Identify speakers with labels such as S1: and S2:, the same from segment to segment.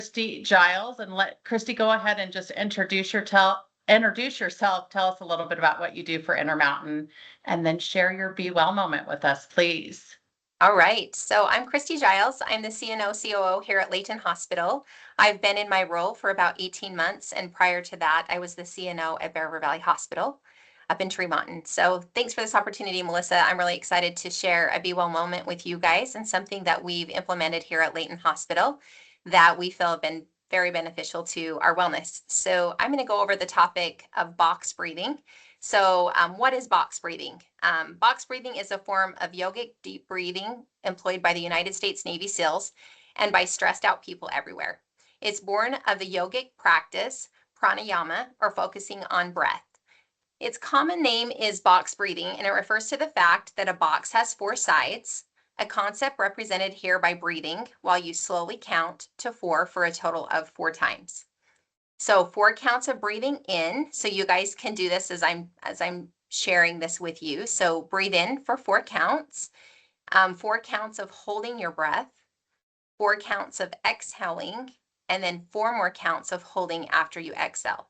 S1: Kristy Giles, and let Kristy go ahead and just introduce yourself. Tell us a little bit about what you do for Intermountain, and then share your Be Well moment with us, please.
S2: All right. So I'm Kristy Giles. I'm the CNO COO here at Layton Hospital. I've been in my role for about 18 months. And prior to that, I was the CNO at Bear River Valley Hospital up in Tremonton. So thanks for this opportunity, Melissa. I'm really excited to share a Be Well moment with you guys and something that we've implemented here at Layton Hospital that we feel have been very beneficial to our wellness. So I'm going to go over the topic of box breathing. So what is box breathing? Box breathing is a form of yogic deep breathing employed by the United States Navy SEALs and by stressed out people everywhere. It's born of the yogic practice, pranayama, or focusing on breath. Its common name is box breathing, and it refers to the fact that a box has 4 sides, a concept represented here by breathing while you slowly count to 4 for a total of 4 times. So 4 counts of breathing in. So you guys can do this as I'm sharing this with you. So breathe in for 4 counts, 4 counts of holding your breath, 4 counts of exhaling, and then 4 more counts of holding after you exhale.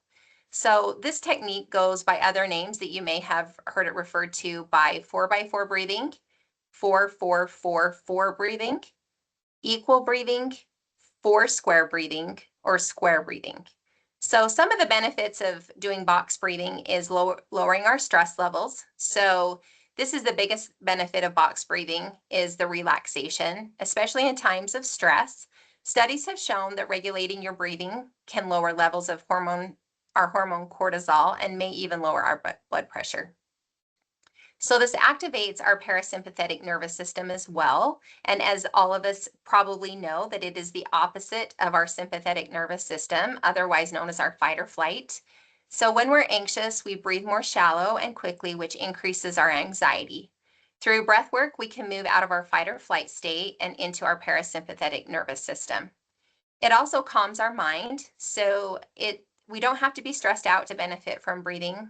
S2: So this technique goes by other names that you may have heard it referred to by 4x4 breathing, 4-4-4-4 breathing, equal breathing, 4 square breathing, or square breathing. So some of the benefits of doing box breathing is lowering our stress levels. So this is the biggest benefit of box breathing is the relaxation, especially in times of stress. Studies have shown that regulating your breathing can lower levels of our hormone cortisol and may even lower our blood pressure. So this activates our parasympathetic nervous system as well. And as all of us probably know, that it is the opposite of our sympathetic nervous system, otherwise known as our fight or flight. So when we're anxious, we breathe more shallow and quickly, which increases our anxiety. Through breath work, we can move out of our fight or flight state and into our parasympathetic nervous system. It also calms our mind. So we don't have to be stressed out to benefit from breathing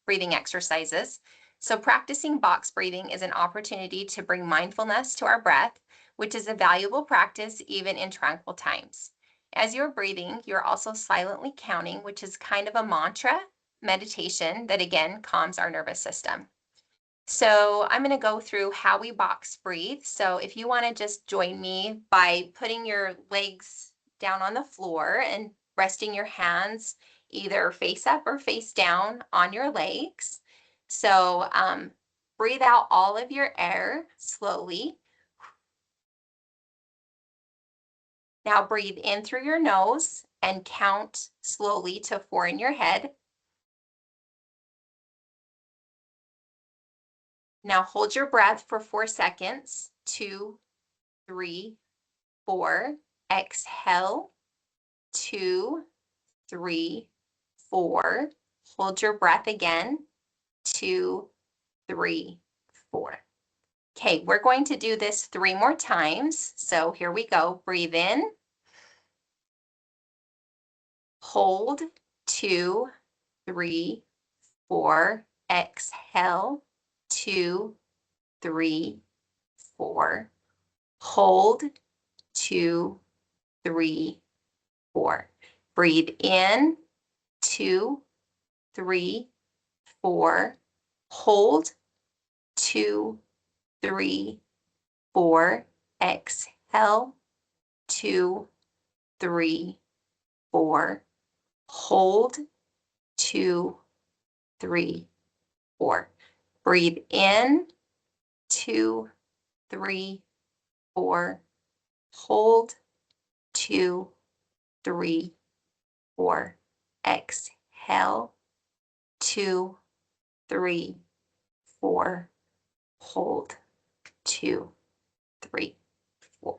S2: exercises. So practicing box breathing is an opportunity to bring mindfulness to our breath, which is a valuable practice even in tranquil times. As you're breathing, you're also silently counting, which is kind of a mantra meditation that again calms our nervous system. So I'm going to go through how we box breathe. So if you want to just join me by putting your legs down on the floor and resting your hands either face up or face down on your legs. So breathe out all of your air slowly. Now breathe in through your nose and count slowly to 4 in your head. Now hold your breath for 4 seconds. 2, 3, 4. Exhale. 2, 3, 4. Hold your breath again. 2, 3, 4. Okay, we're going to do this 3 more times. So here we go. Breathe in. Hold. 2, 3, 4. Exhale. 2, 3, 4. Hold. 2, 3, 4. Breathe in. 2, 3, 4. Hold. 2, 3, 4. Exhale. 2, 3, 4. Hold. 2, 3, 4. Breathe in. 2, 3, 4. Hold. 2, 3, 4. Exhale. 2, 3, 4. Hold. 2, 3, 4.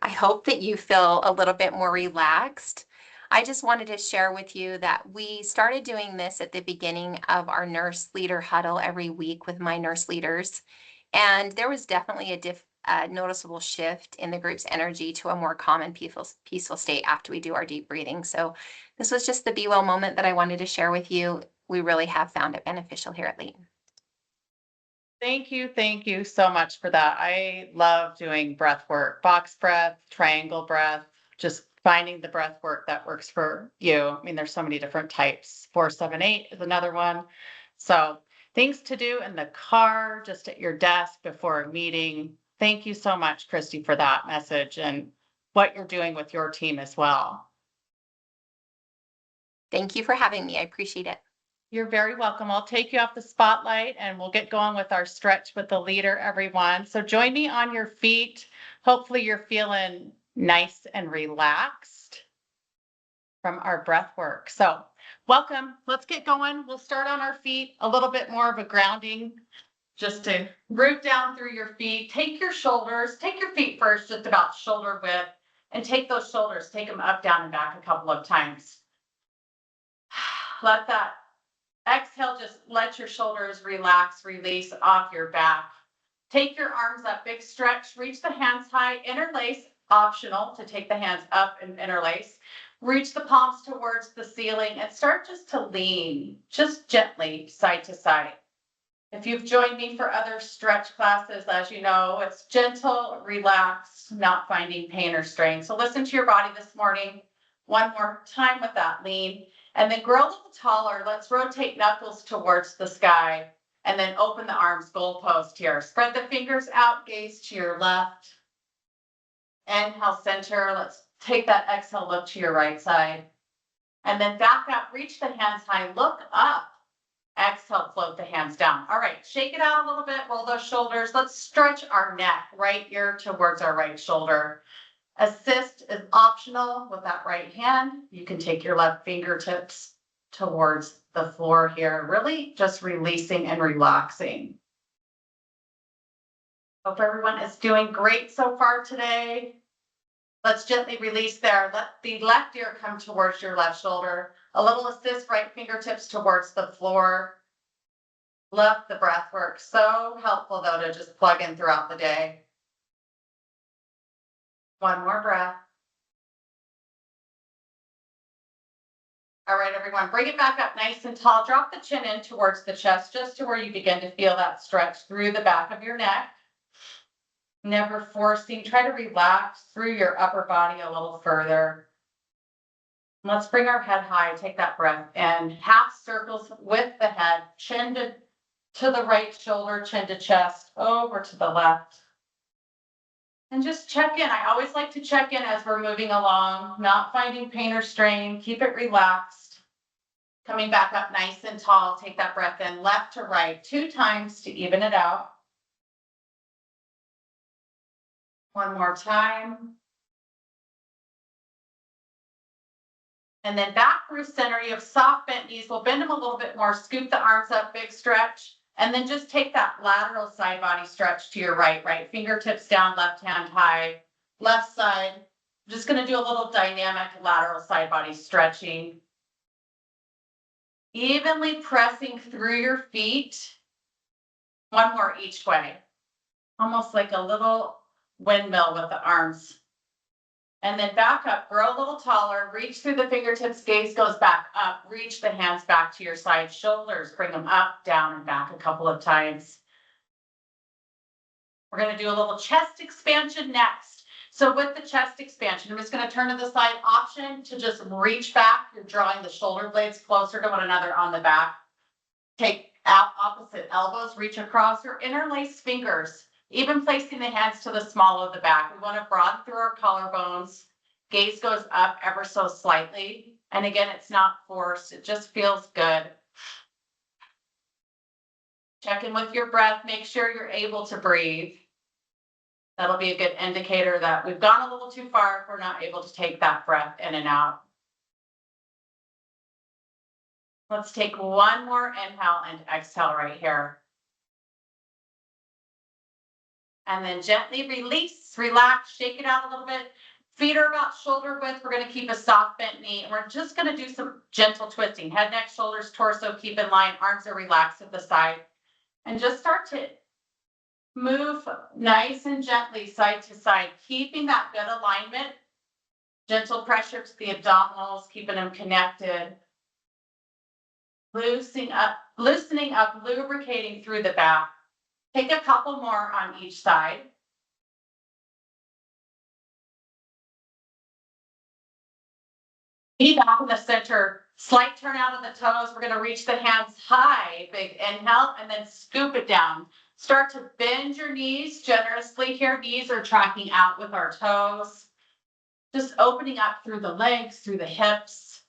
S2: I hope that you feel a little bit more relaxed. I just wanted to share with you that we started doing this at the beginning of our nurse leader huddle every week with my nurse leaders. And there was definitely a noticeable shift in the group's energy to a more calm and peaceful state after we do our deep breathing. So this was just the Be Well moment that I wanted to share with you. We really have found it beneficial here at Layton.
S1: Thank you so much for that. I love doing breath work, box breath, triangle breath. just finding the breath work that works for you. I mean, there's so many different types. 478 is another one. So things to do in the car, just at your desk before a meeting. Thank you so much, Kristy, for that message and what you're doing with your team as well.
S2: Thank you for having me. I appreciate it.
S1: You're very welcome. I'll take you off the spotlight and we'll get going with our stretch with the leader, everyone. So join me on your feet. Hopefully you're feeling nice and relaxed from our breath work. So welcome. Let's get going. We'll start on our feet, a little bit more of a grounding, just to root down through your feet. Take your shoulders, take your feet first, just about shoulder width, and take those shoulders, take them up, down, and back a couple of times. Let that exhale, just let your shoulders relax, release off your back. Take your arms up, big stretch, reach the hands high, interlace, optional to take the hands up and interlace. Reach the palms towards the ceiling and start just to lean, just gently side to side. If you've joined me for other stretch classes, as you know, it's gentle, relaxed, not finding pain or strain. So listen to your body this morning. One more time with that lean. And then grow a little taller. Let's rotate knuckles towards the sky. And then open the arms, goalpost here. Spread the fingers out, gaze to your left. Inhale, center. Let's take that exhale, look to your right side. And then back up, reach the hands high, look up. Exhale, float the hands down. All right, shake it out a little bit, roll those shoulders. Let's stretch our neck, right ear towards our right shoulder. Assist is optional with that right hand. You can take your left fingertips towards the floor here, really just releasing and relaxing. Hope everyone is doing great so far today. Let's gently release there. Let the left ear come towards your left shoulder. A little assist, right fingertips towards the floor. Love the breath work. So helpful though to just plug in throughout the day. One more breath. All right, everyone, bring it back up nice and tall. Drop the chin in towards the chest, just to where you begin to feel that stretch through the back of your neck. Never forcing, try to relax through your upper body a little further. Let's bring our head high, take that breath in. Half circles with the head, chin to the right shoulder, chin to chest, over to the left. And just check in. I always like to check in as we're moving along, not finding pain or strain. Keep it relaxed. Coming back up nice and tall. Take that breath in, left to right, 2 times to even it out. One more time. And then back through center. You have soft bent knees. We'll bend them a little bit more. Scoop the arms up, big stretch. And then just take that lateral side body stretch to your right. Right fingertips down, left hand high, left side. I'm just going to do a little dynamic lateral side body stretching. Evenly pressing through your feet. One more each way. Almost like a little windmill with the arms. And then back up, grow a little taller, reach through the fingertips, gaze goes back up, reach the hands back to your side shoulders, bring them up, down, and back a couple of times. We're going to do a little chest expansion next. So with the chest expansion, I'm just going to turn to the side, option to just reach back. You're drawing the shoulder blades closer to one another on the back. Take out opposite elbows, reach across, or interlace fingers. Even placing the hands to the small of the back. We want to broaden through our collarbones. Gaze goes up ever so slightly. And again, it's not forced. It just feels good. Check in with your breath. Make sure you're able to breathe. That'll be a good indicator that we've gone a little too far if we're not able to take that breath in and out. Let's take one more inhale and exhale right here. And then gently release, relax, shake it out a little bit. Feet are about shoulder width. We're going to keep a soft bent knee. And we're just going to do some gentle twisting. Head, neck, shoulders, torso, keep in line. Arms are relaxed at the side. And just start to move nice and gently side to side, keeping that good alignment. Gentle pressure to the abdominals, keeping them connected. Loosening up, lubricating through the back. Take a couple more on each side. Knee back in the center, slight turn out of the toes. We're gonna reach the hands high, big inhale, and then scoop it down. Start to bend your knees generously here. Knees are tracking out with our toes. Just opening up through the legs, through the hips.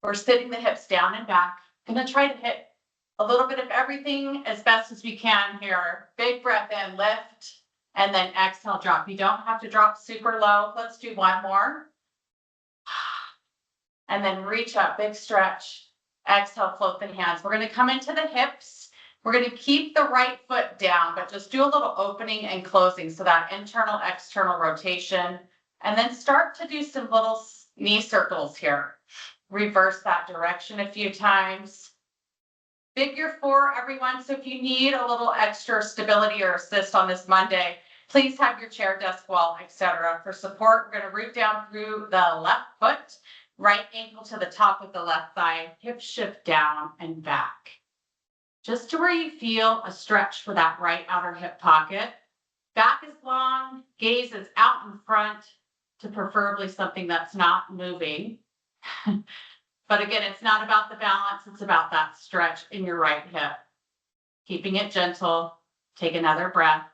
S1: We're sitting the hips down and back. Gonna try to hit a little bit of everything as best as we can here. Big breath in, lift, and then exhale, drop. You don't have to drop super low. Let's do one more. And then reach up, big stretch. Exhale, float the hands. We're gonna come into the hips. We're gonna keep the right foot down, but just do a little opening and closing. So that internal, external rotation. And then start to do some little knee circles here. Reverse that direction a few times. Figure 4, everyone. So if you need a little extra stability or assist on this Monday, please have your chair, desk, wall, etc. For support, we're going to root down through the left foot, right ankle to the top of the left thigh, hip shift down and back. Just to where you feel a stretch for that right outer hip pocket. Back is long, gaze is out in front to preferably something that's not moving. But again, it's not about the balance, it's about that stretch in your right hip. Keeping it gentle, take another breath.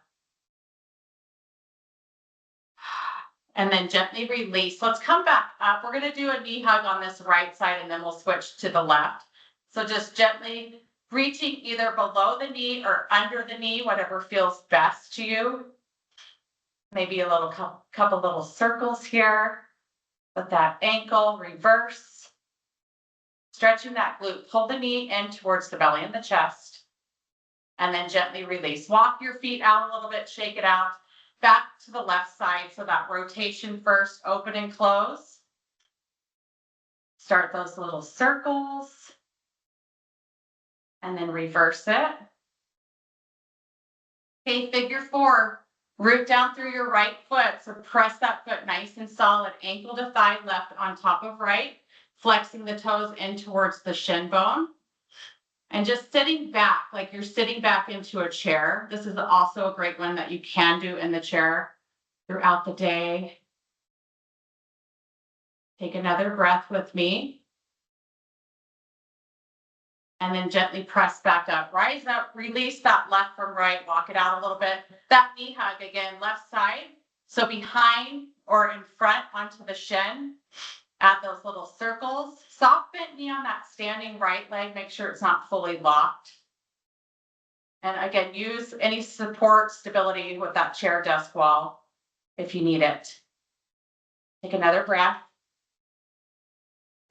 S1: And then gently release. Let's come back up. We're gonna do a knee hug on this right side and then we'll switch to the left. So just gently reaching either below the knee or under the knee, whatever feels best to you. Maybe a little couple little circles here with that ankle, reverse. Stretching that glute, pull the knee in towards the belly and the chest, and then gently release. Walk your feet out a little bit, shake it out. Back to the left side, so that rotation first, open and close. Start those little circles, and then reverse it. Okay, figure 4, root down through your right foot, so press that foot nice and solid, ankle to thigh left on top of right. Flexing the toes in towards the shin bone and just sitting back like you're sitting back into a chair. This is also a great one that you can do in the chair throughout the day. Take another breath with me. And then gently press back up. Rise up, release that left from right, walk it out a little bit. That knee hug again, left side. So behind or in front onto the shin. Add those little circles. Soft bent knee on that standing right leg. Make sure it's not fully locked. And again, use any support, stability with that chair, desk, wall if you need it. Take another breath.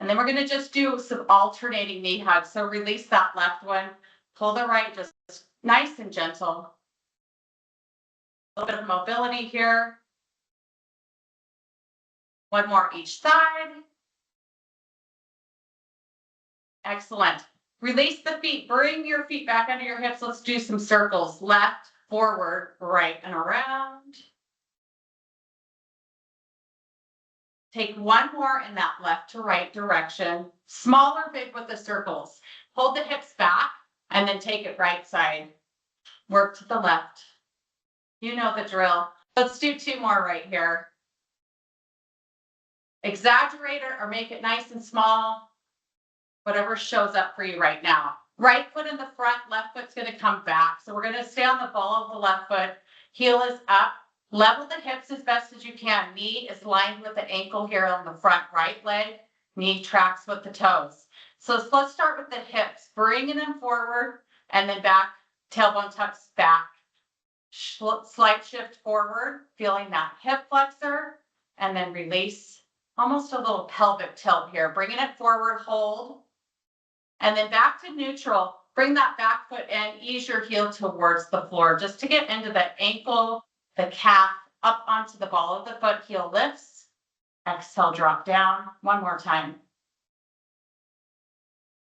S1: And then we're going to just do some alternating knee hugs. So release that left one. Pull the right, just nice and gentle. A little bit of mobility here. One more each side. Excellent. Release the feet. Bring your feet back under your hips. Let's do some circles. Left, forward, right, and around. Take one more in that left to right direction. Small or big with the circles. Hold the hips back and then take it right side. Work to the left. You know the drill. Let's do 2 more right here. Exaggerate it or make it nice and small. Whatever shows up for you right now. Right foot in the front, left foot's going to come back. So we're going to stay on the ball of the left foot. Heel is up. Level the hips as best as you can. Knee is lined with the ankle here on the front right leg. Knee tracks with the toes. So let's start with the hips. Bringing them forward and then back. Tailbone tucks back. Slight shift forward. Feeling that hip flexor. And then release. Almost a little pelvic tilt here. Bringing it forward. Hold. And then back to neutral. Bring that back foot in. Ease your heel towards the floor just to get into the ankle, the calf, up onto the ball of the foot. Heel lifts. Exhale, drop down. One more time.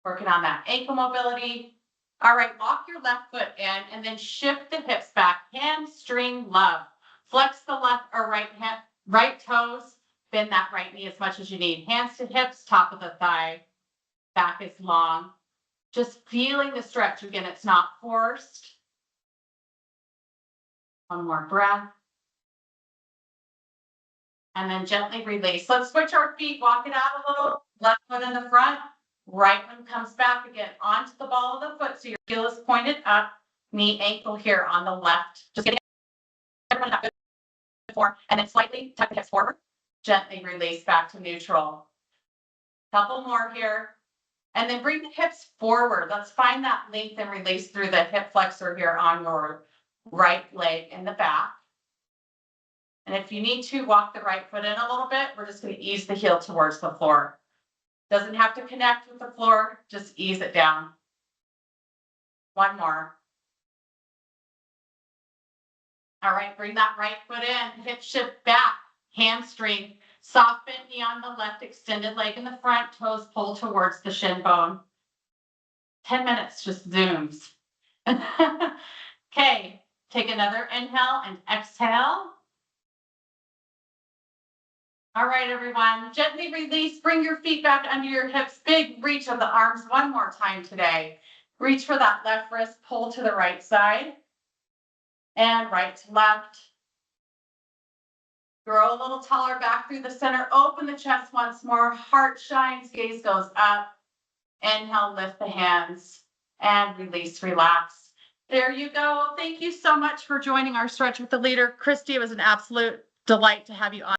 S1: Working on that ankle mobility. All right, walk your left foot in and then shift the hips back. Hamstring love. Flex the left or right toes. Bend that right knee as much as you need. Hands to hips, top of the thigh. Back is long. Just feeling the stretch. Again, it's not forced. One more breath. And then gently release. Let's switch our feet, walk it out a little. Left foot in the front, right one comes back again onto the ball of the foot. So your heel is pointed up, knee ankle here on the left. Just getting everyone that good form, and then slightly tuck the hips forward. Gently release back to neutral. Couple more here. And then bring the hips forward. Let's find that length and release through the hip flexor here on your right leg in the back. And if you need to, walk the right foot in a little bit. We're just going to ease the heel towards the floor. Doesn't have to connect with the floor, just ease it down. One more. All right, bring that right foot in, hip shift back, hamstring, soft bent knee on the left, extended leg in the front, toes pull towards the shin bone. 10 minutes, just zooms. Okay, take another inhale and exhale. All right, everyone, gently release, bring your feet back under your hips, big reach of the arms one more time today. Reach for that left wrist, pull to the right side and right to left. Grow a little taller back through the center, open the chest once more, heart shines, gaze goes up. Inhale, lift the hands and release, relax. There you go. Thank you so much for joining our Stretch with the Leader. Kristy, it was an absolute delight to have you on.